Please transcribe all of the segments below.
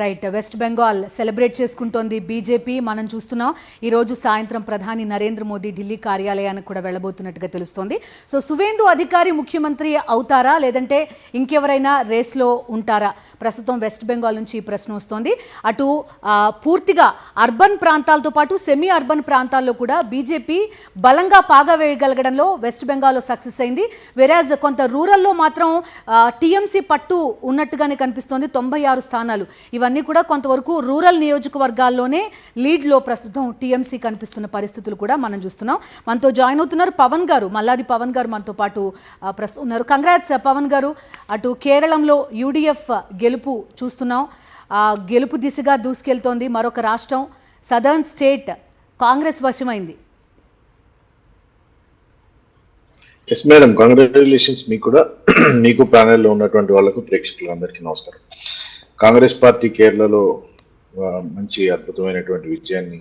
Right. West Bengal celebrate చేసుకుంటోంది BJP. మనం చూస్తున్నాం ఈరోజు సాయంత్రం ప్రధాని నరేంద్ర మోదీ ఢిల్లీ కార్యాలయానికి కూడా వెళ్ళబోతున్నట్టుగా తెలుస్తోంది. సో సువేందు అధికారి ముఖ్యమంత్రి అవుతారా లేదంటే ఇంకెవరైనా రేస్లో ఉంటారా? ప్రస్తుతం వెస్ట్ బెంగాల్ నుంచి ఈ ప్రశ్న వస్తోంది. అటు పూర్తిగా అర్బన్ ప్రాంతాలతో పాటు సెమీ అర్బన్ ప్రాంతాల్లో కూడా బీజేపీ బలంగా పాగా వేయగలగడంలో వెస్ట్ బెంగాల్లో సక్సెస్ అయింది. వెరాజ్ కొంత రూరల్లో మాత్రం టీఎంసీ పట్టు ఉన్నట్టుగానే కనిపిస్తోంది. 96 స్థానాలు ఇవన్నీ కూడా కొంతవరకు రూరల్ నియోజకవర్గాల్లోనే లీడ్లో ప్రస్తుతం టీఎంసీ కనిపిస్తున్న పరిస్థితులు కూడా మనం చూస్తున్నాం. మనతో జాయిన్ అవుతున్నారు పవన్ గారు, మల్లాది పవన్ గారు మనతో పాటు ప్రస్తుతం ఉన్నారు. కంగ్రాట్స్ పవన్ గారు. అటు కేరళంలో యూడిఎఫ్ గెలుపు చూస్తున్నాం, గెలుపు దిశగా దూసుకెళ్తోంది. మరొక రాష్ట్రం సదర్న్ స్టేట్ కాంగ్రెస్ వశమైంది. ఎస్ మేడం, కంగ్రాచులేషన్స్ మీకు కూడా, మీకు ప్యానెల్లో ఉన్నటువంటి వాళ్ళకు ప్రేక్షకులందరికీ నమస్కారం. కాంగ్రెస్ పార్టీ కేరళలో మంచి అద్భుతమైనటువంటి విజయాన్ని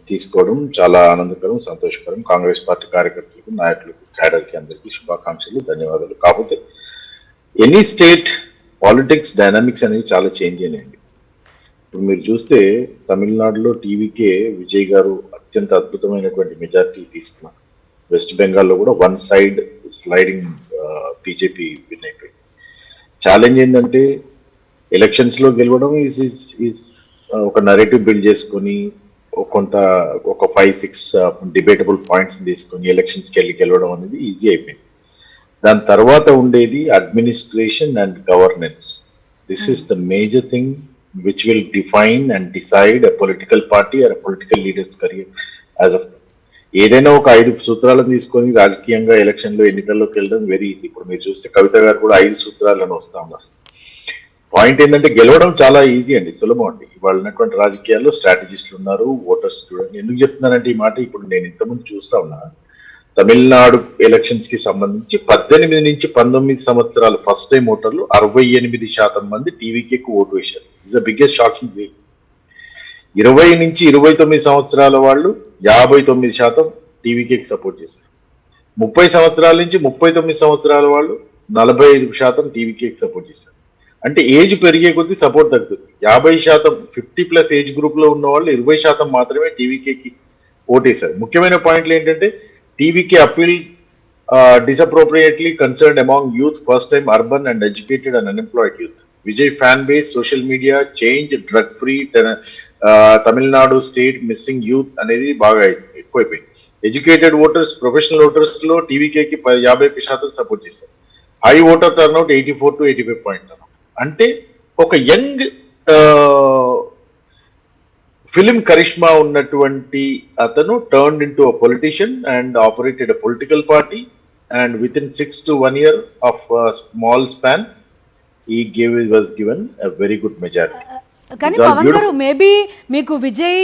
తీసుకోవడం చాలా ఆనందకరం, సంతోషకరం. కాంగ్రెస్ పార్టీ కార్యకర్తలకు, నాయకులకు, క్యాడర్కి అందరికీ శుభాకాంక్షలు, ధన్యవాదాలు. కాకపోతే ఎనీ స్టేట్ పాలిటిక్స్ డైనామిక్స్ అనేవి చాలా చేంజ్ అయినాయండి. ఇప్పుడు మీరు చూస్తే తమిళనాడులో టీవీకే విజయ్ గారు అత్యంత అద్భుతమైనటువంటి మెజార్టీ తీసుకున్నారు. వెస్ట్ బెంగాల్లో కూడా one side sliding BJP win అయిపోయింది. ఛాలెంజ్ ఏంటంటే ఎలక్షన్స్లో గెలవడం ఈజ్ ఒక నరేటివ్ బిల్డ్ చేసుకొని కొంత ఒక 5-6 డిబేటబుల్ పాయింట్స్ తీసుకొని ఎలక్షన్స్కి వెళ్ళి గెలవడం అనేది ఈజీ అయిపోయింది. దాని తర్వాత ఉండేది administration and governance. This is the major thing which will define and decide a political party or political leaders career. As of ఏదైనా ఒక 5 సూత్రాలను తీసుకొని రాజకీయంగా ఎలక్షన్లో ఎన్నికల్లోకి వెళ్ళడం వెరీ ఈజీ. ఇప్పుడు మీరు చూస్తే కవిత గారు కూడా 5 సూత్రాలను వస్తా ఉన్నారు. పాయింట్ ఏంటంటే గెలవడం చాలా ఈజీ అండి, సులభం అండి. ఇవాళ ఉన్నటువంటి రాజకీయాల్లో స్ట్రాటజిస్టులు ఉన్నారు, ఓటర్స్ చూడండి. ఎందుకు చెప్తున్నానంటే ఈ మాట, ఇప్పుడు నేను ఇంతకుముందు చూస్తా ఉన్నా తమిళనాడు ఎలక్షన్స్ కి సంబంధించి 18 నుంచి 19 సంవత్సరాలు ఫస్ట్ టైం ఓటర్లు 68% మంది టీవీకి ఎక్కువ ఓటు వేశారు. ఇస్ ద బిగ్గెస్ట్ షాకింగ్ వే. 20 నుంచి 29 సంవత్సరాల వాళ్ళు 59% టీవీకి సపోర్ట్ చేశారు. 30 సంవత్సరాల నుంచి 39 సంవత్సరాల వాళ్ళు 45% టీవీకి సపోర్ట్ చేశారు. అంటే ఏజ్ పెరిగే కొద్దీ సపోర్ట్ తగ్గుతుంది. 50% 50+ ఏజ్ గ్రూప్ లో ఉన్న వాళ్ళు 20% మాత్రమే టీవీకి ఓటేశారు. ముఖ్యమైన పాయింట్లు ఏంటంటే టీవీకి appeal disproportionately concerned among youth, first time urban and educated and unemployed youth. Vijay fan base, social media change, drug free Tamil Nadu state missing youth అనేది బాగా ఎక్కువైపోయింది. ఎడ్యుకేటెడ్ ఓటర్స్, ప్రొఫెషనల్ ఓటర్స్ లో టీవీకేకి 50% సపోర్ట్ చేశారు. High voter turnout 84 to 85%. అంటే ఒక young film Karishma ఉన్నటువంటి అతను turned into a politician and operated a political party, and with in 6 to 1 year of small span was given a very good majority. కానీ పవన్ గారు, maybe మీకు విజయ్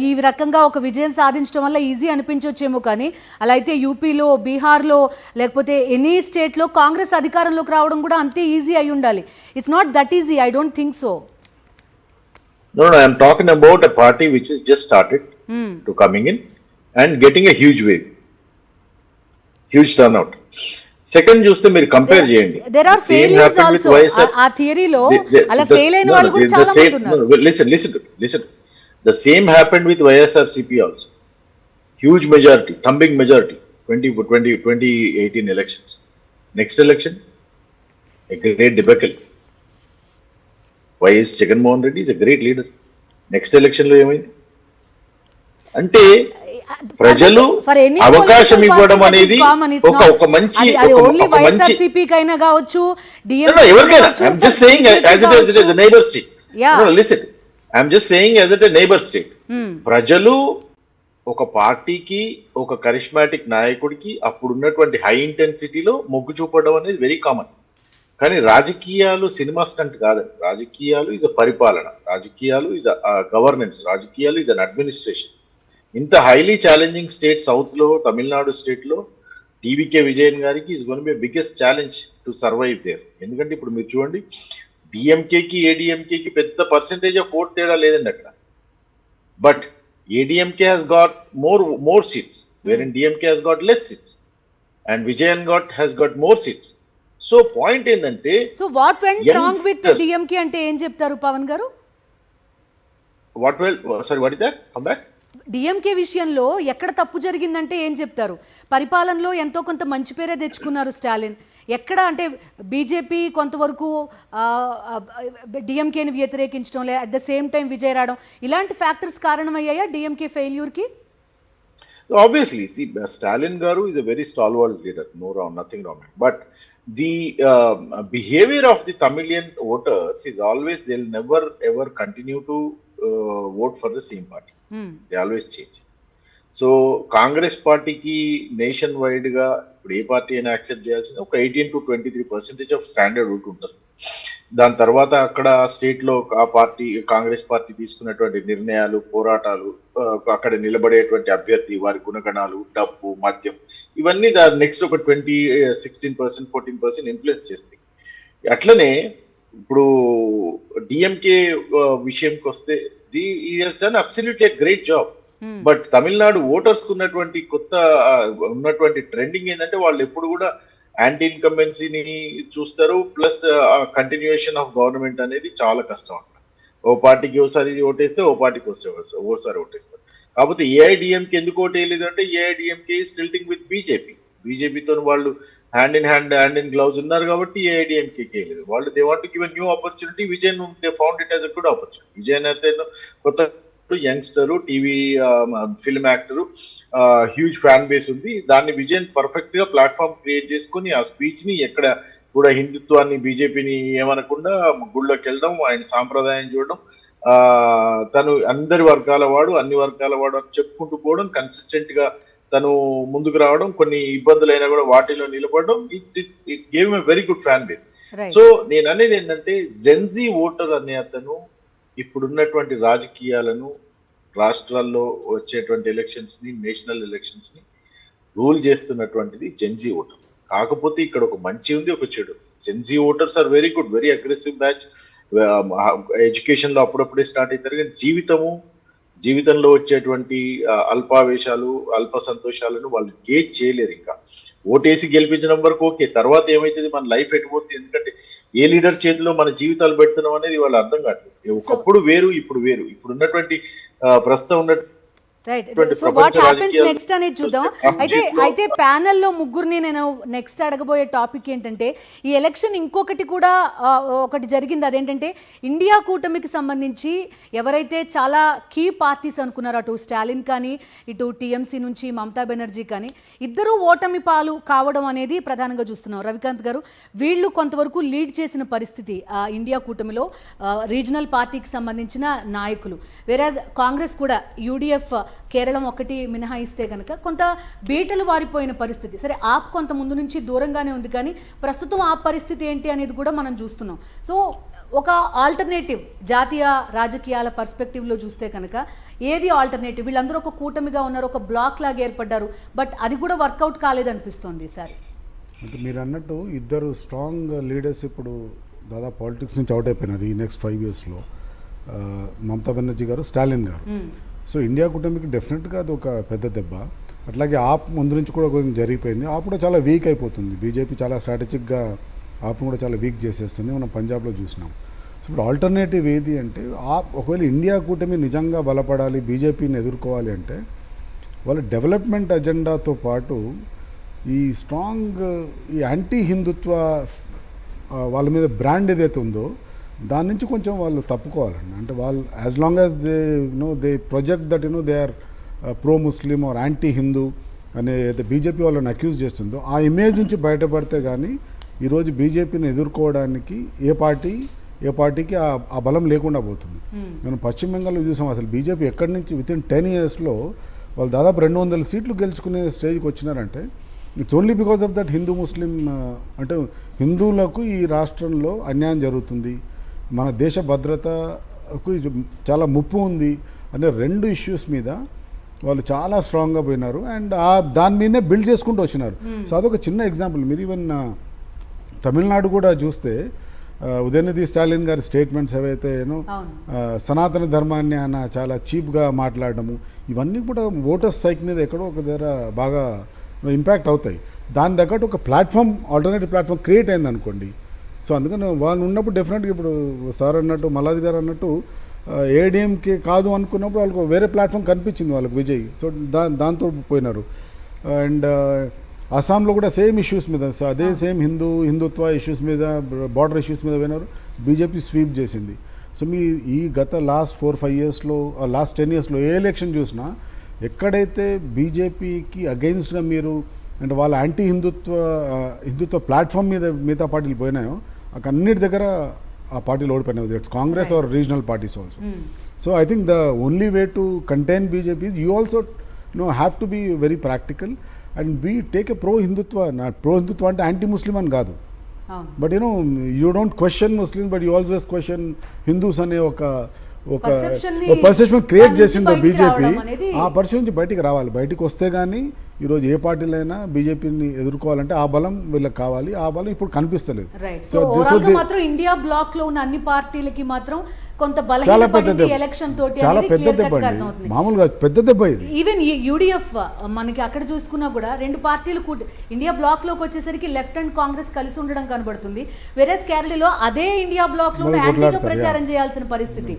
ఈ రకంగా ఒక విజయం సాధించడం వల్ల ఈజీ అనిపించవచ్చేమో, కానీ అలా అయితే యూపీలో, బీహార్లో, లేకపోతే ఎనీ స్టేట్లో కాంగ్రెస్ అధికారంలోకి రావడం కూడా అంతే ఈజీ అయి ఉండాలి. It's not that easy. I don't think so. No, I am talking about a party which is just started to coming in and getting a huge wave, huge turnout. Second చూస్తే మీరు compare చేయండి. There are failures also. ఆ థియరీలో అలా fail అయిన వాళ్ళు కూడా చాలా మంది ఉన్నారు. Listen. The same happened with YSRCP also. Huge majority, thumping majority, 2018 elections. Next election, a great debacle. YS Jagannath Reddy is a great leader. Next election లో ఏమైంది అంటే ప్రజలు అవకాశం ఇవ్వడం అనేది ఒక మంచి వైఎస్ఆర్సీపీకైనా కావచ్చు, ఎవరికైనా. I'm just saying as it is neighbour state. Listen, I'm just saying as it a neighbour state. ప్రజలు ఒక పార్టీకి, ఒక కరిష్మాటిక్ నాయకుడికి అప్పుడున్నటువంటి హై ఇంటెన్సిటీలో మొగ్గు చూపడం అనేది వెరీ కామన్. కానీ రాజకీయాలు సినిమా స్టంట్ కాదండి. రాజకీయాలు ఇస్ అ పరిపాలన, రాజకీయాలు ఇస్ అ గవర్నెన్స్, రాజకీయాలు ఇస్ అన్ అడ్మినిస్ట్రేషన్. ఇంత హైలీ ఛాలెంజింగ్ స్టేట్ సౌత్ లో, తమిళనాడు స్టేట్ లో టీవీకే విజయన్ గారికి is gonna be biggest challenge to survive there. ఎందుకంటే ఇప్పుడు మీరు చూడండి, డిఎంకేకి ఏడిఎంకేకి పెద్ద పర్సెంటేజ్ ఆఫ్ ఓట్ తేడా లేదండి అక్కడ. But ADMK has got more seats, wherein DMK has got less seats, and Vijayan has got more seats. So point ఏంటంటే so what went wrong with DMK అంటే ఏం చెప్తారు పవన్ గారు? What is that come back. DMK విషయంలో ఎక్కడ తప్పు జరిగిందంటే ఏం చెప్తారు? పరిపాలనలో ఎంతో కొంత మంచి పేరే తెచ్చుకున్నారు స్టాలిన్. ఎక్కడ అంటే బీజేపీ కొంతవరకు డిఎంకేని వ్యతిరేకించడం, లే at the same time Vijay రావడం, ఇలాంటి ఫ్యాక్టర్స్ కారణమయ్యాయా డిఎంకే ఫెయిల్యూర్కి? Obviously, see, Stalin Garu is a very stalwart leader, no wrong, nothing wrong. But the behavior of the Tamilian voters is always, they'll never ever continue to vote for the same party. They always change. So Congress పార్టీకి nation wide గా ఇప్పుడు ఏ party అయినా accept చేయాల్సింది ఒక 18 to 23% of standard vote ఉంటుంది. దాని తర్వాత అక్కడ స్టేట్ లో ఆ పార్టీ కాంగ్రెస్ పార్టీ తీసుకున్నటువంటి నిర్ణయాలు, పోరాటాలు, అక్కడ నిలబడేటువంటి అభ్యర్థి, వారి గుణగణాలు, డబ్బు, మద్యం, ఇవన్నీ నెక్స్ట్ ఒక 16%, 14% ఇన్ఫ్లుయెన్స్ చేస్తాయి. అట్లనే ఇప్పుడు డిఎంకే విషయంకి వస్తే the has done absolutely great job. But Tamil Nadu voters ఉన్నటువంటి ఉన్నటువంటి ట్రెండింగ్ ఏంటంటే వాళ్ళు ఎప్పుడు కూడా యాంటీ ఇన్కంబెన్సీని చూస్తారు, ప్లస్ కంటిన్యూషన్ ఆఫ్ గవర్నమెంట్ అనేది చాలా కష్టం అంట. ఓ పార్టీకి ఓసారి ఓటేస్తే ఓ పార్టీకి ఓసారి ఓటేస్తారు. కాకపోతే ఏఐడిఎంకి ఎందుకు ఓటేయలేదు అంటే ఏఐడిఎంకే ఈస్ టిల్టింగ్ విత్ బీజేపీతో వాళ్ళు హ్యాండ్ ఇన్ గ్లౌజ్ ఉన్నారు కాబట్టి ఏఐడిఎంకే వేయలేదు. వాళ్ళు they want to give a new opportunity. Vijayan they found it as a good opportunity. Vijayan అయితే కొత్త youngster, TV film actor, huge fan base ఉంది. దాన్ని విజయన్ పర్ఫెక్ట్ గా ప్లాట్ఫామ్ క్రియేట్ చేసుకుని ఆ స్పీచ్ ని ఎక్కడ కూడా హిందుత్వాన్ని, బీజేపీని ఏమనకుండా గుళ్ళోకి వెళ్ళడం, ఆయన సాంప్రదాయం చూడడం, తను అందరి వర్గాల వాడు, అన్ని వర్గాల వాడు అని చెప్పుకుంటూ పోవడం, కన్సిస్టెంట్ గా తను ముందుకు రావడం, కొన్ని ఇబ్బందులు అయినా కూడా వాటిలో నిలబడడం, it gave a very good fan base. So నేను అనేది ఏంటంటే జెన్జీ ఓటర్ అనే అతను ఇప్పుడున్నటువంటి రాజకీయాలను, రాష్ట్రాల్లో వచ్చేటువంటి ఎలక్షన్స్ ని, నేషనల్ ఎలక్షన్స్ ని రూల్ చేస్తున్నటువంటిది జెన్జీ ఓటర్. కాకపోతే ఇక్కడ ఒక మంచి ఉంది, ఒక చెడు. Gen Z voters are very good, very aggressive batch. Education లో అప్పుడప్పుడే స్టార్ట్ అవుతారు, కానీ జీవితంలో వచ్చేటువంటి అల్పావేశాలు, అల్ప సంతోషాలను వాళ్ళు గేజ్ చేయలేరు. ఇంకా ఓటేసి గెలిపించడం వరకు ఓకే, తర్వాత ఏమైతుంది, మన లైఫ్ ఎటుపోతుంది, ఎందుకంటే ఏ లీడర్ చేతిలో మన జీవితాలు పెడుతున్నాం అనేది వాళ్ళు అర్థం కావట్లేదు. ఒకప్పుడు వేరు, ఇప్పుడు వేరు. ఇప్పుడు ఉన్నటువంటి ప్రస్తుతం ఉన్న right. So what happens next అనేది చూద్దాం. అయితే ప్యానెల్లో ముగ్గురిని నేను నెక్స్ట్ అడగబోయే టాపిక్ ఏంటంటే, ఈ ఎలక్షన్ ఇంకొకటి కూడా ఒకటి జరిగింది. అదేంటంటే ఇండియా కూటమికి సంబంధించి ఎవరైతే చాలా కీ పార్టీస్ అనుకున్నారో, అటు స్టాలిన్ కానీ ఇటు టీఎంసీ నుంచి మమతా బెనర్జీ కానీ, ఇద్దరూ ఓటమి పాలు కావడం అనేది ప్రధానంగా చూస్తున్నాం. రవికాంత్ గారు, వీళ్ళు కొంతవరకు లీడ్ చేసిన పరిస్థితి ఇండియా కూటమిలో రీజనల్ పార్టీకి సంబంధించిన నాయకులు. వేరాజ్ కాంగ్రెస్ కూడా యూడిఎఫ్ కేరళం ఒకటి మినహాయిస్తే కనుక కొంత బీటలు వారిపోయిన పరిస్థితి. సరే, ఆప్ కొంత ముందు నుంచి దూరంగానే ఉంది, కానీ ప్రస్తుతం ఆ పరిస్థితి ఏంటి అనేది కూడా మనం చూస్తున్నాం. సో ఒక ఆల్టర్నేటివ్ జాతీయ రాజకీయాల పర్స్పెక్టివ్లో చూస్తే కనుక ఏది ఆల్టర్నేటివ్? వీళ్ళందరూ ఒక కూటమిగా ఉన్నారు, ఒక బ్లాక్ లాగా ఏర్పడ్డారు, బట్ అది కూడా వర్కౌట్ కాలేదనిపిస్తుంది ఈసారి. అంటే మీరు అన్నట్టు ఇద్దరు స్ట్రాంగ్ లీడర్స్ ఇప్పుడు దాదాపు పాలిటిక్స్ నుంచి అవుట్ అయిపోయినారు ఈ నెక్స్ట్ 5 yearsలో. మమతా బెనర్జీ గారు, స్టాలిన్ గారు. సో ఇండియా కూటమికి డెఫినెట్గా అది ఒక పెద్ద దెబ్బ. అట్లాగే ఆప్ ముందు నుంచి కూడా కొంచెం జరిగిపోయింది. ఆప్ కూడా చాలా వీక్ అయిపోతుంది. బీజేపీ చాలా స్ట్రాటజిక్గా ఆప్ను కూడా చాలా వీక్ చేసేస్తుంది. మనం పంజాబ్లో చూసినాం. సో ఇప్పుడు ఆల్టర్నేటివ్ ఏది అంటే, ఒకవేళ ఇండియా కూటమి నిజంగా బలపడాలి, బీజేపీని ఎదుర్కోవాలి అంటే, వాళ్ళ డెవలప్మెంట్ అజెండాతో పాటు ఈ స్ట్రాంగ్ ఈ యాంటీ హిందుత్వ వాళ్ళ మీద బ్రాండ్ ఏదైతే ఉందో దాని నుంచి కొంచెం వాళ్ళు తప్పుకోవాలండి. అంటే వాళ్ళు as long as they project that they are pro Muslim or anti Hindu అనే అయితే బీజేపీ వాళ్ళని అక్యూజ్ చేస్తుందో ఆ ఇమేజ్ నుంచి బయటపడితే కానీ ఈరోజు బీజేపీని ఎదుర్కోవడానికి ఏ పార్టీకి ఆ బలం లేకుండా పోతుంది. మనం పశ్చిమ బెంగాల్లో చూసాం, అసలు బీజేపీ ఎక్కడి నుంచి వితిన్ 10 yearsలో వాళ్ళు దాదాపు 200 సీట్లు గెలుచుకునే స్టేజ్కి వచ్చినారంటే it's only because of that Hindu Muslim. అంటే హిందువులకు ఈ రాష్ట్రంలో అన్యాయం జరుగుతుంది, మన దేశ భద్రతకు చాలా ముప్పు ఉంది అనే 2 issues మీద వాళ్ళు చాలా స్ట్రాంగ్గా పోయినారు. అండ్ దాని మీదే బిల్డ్ చేసుకుంటూ వచ్చినారు. సో అదొక చిన్న ఎగ్జాంపుల్. మీరు ఈవెన్ తమిళనాడు కూడా చూస్తే ఉదయనిధి స్టాలిన్ గారి స్టేట్మెంట్స్ ఏవైతే సనాతన ధర్మాన్ని ఆయన చాలా చీప్గా మాట్లాడడము, ఇవన్నీ కూడా ఓటర్స్ సైక్ మీద ఎక్కడో ఒక దగ్గర బాగా ఇంపాక్ట్ అవుతాయి. దాని తగ్గట్టు ఒక ప్లాట్ఫామ్, ఆల్టర్నేటివ్ ప్లాట్ఫామ్ క్రియేట్ అయింది అనుకోండి. సో అందుకని వాళ్ళు ఉన్నప్పుడు డెఫినెట్గా ఇప్పుడు సార్ అన్నట్టు, మల్లాది గారు అన్నట్టు ఏడీఎంకే కాదు అనుకున్నప్పుడు వాళ్ళకు వేరే ప్లాట్ఫామ్ కనిపించింది వాళ్ళకి విజయ్. సో దాంతో పోయినారు. అండ్ అస్సాంలో కూడా సేమ్ ఇష్యూస్ మీద, అదే సేమ్ హిందుత్వ ఇష్యూస్ మీద, బార్డర్ ఇష్యూస్ మీద పోయినారు. బీజేపీ స్వీప్ చేసింది. సో మీ ఈ గత లాస్ట్ 4-5 ఇయర్స్లో, లాస్ట్ 10 ఇయర్స్లో ఏ ఎలక్షన్ చూసినా ఎక్కడైతే బీజేపీకి అగెయిన్స్ట్గా మీరు అంటే వాళ్ళ యాంటీ హిందుత్వ ప్లాట్ఫామ్ మీద మిగతా పార్టీలు పోయినాయో అక్కడ అన్నిటి దగ్గర ఆ పార్టీలు ఓడిపోయినాయి. It's Congress or regional parties also. So I think the only way to contain BJP you also have to be very practical and take a pro Hindutva అంటే యాంటీ ముస్లిం అని కాదు. But you don't question Muslims, but you always question Hindus అనే ఒక perception create చేసింది BJP. ఆ perception నుంచి బయటికి రావాలి. బయటికి వస్తే కానీ ఈరోజు ఏ పార్టీలైనా బీజేపీని ఎదుర్కోవాలంటే ఆ బలం వీళ్ళకి కావాలి. ఆ బలం ఇప్పుడు కనిపిస్తలేదు. సో మాత్రం ఇండియా బ్లాక్ లో ఉన్న అన్ని పార్టీలకి మాత్రం కొంత చాలా పెద్ద దెబ్బ, ఎలక్షన్ తోటి చాలా పెద్ద దెబ్బ అండి. మామూలుగా పెద్ద దెబ్బ ఇది. ఈవెన్ యూడిఎఫ్ మనకి అక్కడ చూసుకున్నా కూడా 2 పార్టీలు ఇండియా బ్లాక్ లోకి వచ్చేసరికి లెఫ్ట్ అండ్ కాంగ్రెస్ కలిసి ఉండడం కనబడుతుంది. వేరే కేరళలో అదే ఇండియా బ్లాక్ లో యాంటీగా ప్రచారం చేయాల్సిన పరిస్థితి.